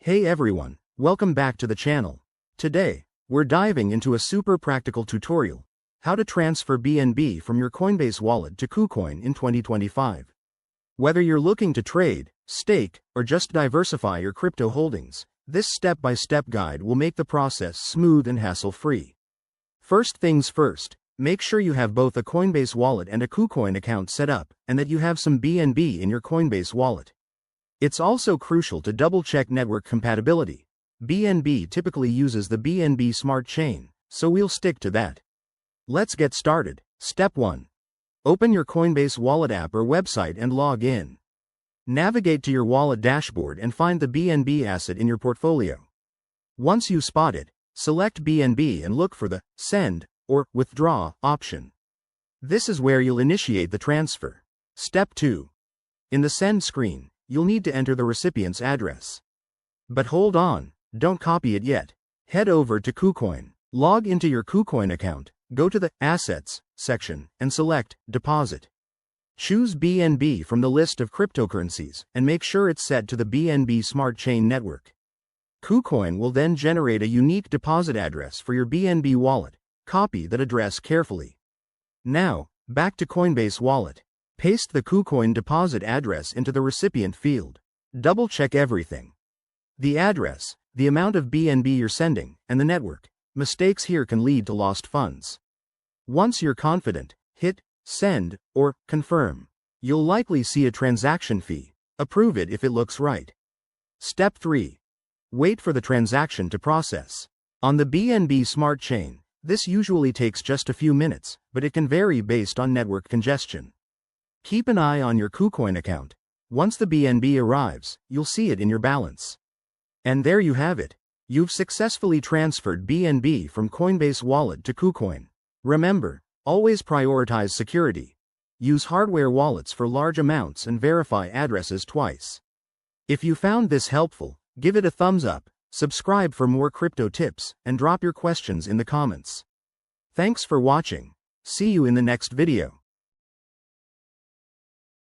Hey everyone, welcome back to the channel. Today, we're diving into a super practical tutorial, how to transfer BNB from your Coinbase wallet to Kucoin in 2025. Whether you're looking to trade, stake, or just diversify your crypto holdings, this step-by-step guide will make the process smooth and hassle-free. First things first, make sure you have both a Coinbase wallet and a Kucoin account set up, and that you have some BNB in your Coinbase wallet. It's also crucial to double-check network compatibility. BNB typically uses the BNB Smart Chain, so we'll stick to that. Let's get started. Step 1. Open your Coinbase Wallet app or website and log in. Navigate to your wallet dashboard and find the BNB asset in your portfolio. Once you spot it, select BNB and look for the Send or Withdraw option. This is where you'll initiate the transfer. Step 2. In the Send screen, you'll need to enter the recipient's address. But hold on, don't copy it yet. Head over to Kucoin. Log into your Kucoin account, go to the Assets section, and select Deposit. Choose BNB from the list of cryptocurrencies, and make sure it's set to the BNB Smart Chain network. Kucoin will then generate a unique deposit address for your BNB wallet. Copy that address carefully. Now, back to Coinbase Wallet. Paste the Kucoin deposit address into the recipient field. Double-check everything. The address, the amount of BNB you're sending, and the network. Mistakes here can lead to lost funds. Once you're confident, hit Send or Confirm. You'll likely see a transaction fee. Approve it if it looks right. Step 3. Wait for the transaction to process. On the BNB Smart Chain, this usually takes just a few minutes, but it can vary based on network congestion. Keep an eye on your Kucoin account. Once the BNB arrives, you'll see it in your balance. And there you have it. You've successfully transferred BNB from Coinbase Wallet to Kucoin. Remember, always prioritize security. Use hardware wallets for large amounts and verify addresses twice. If you found this helpful, give it a thumbs up, subscribe for more crypto tips, and drop your questions in the comments. Thanks for watching. See you in the next video.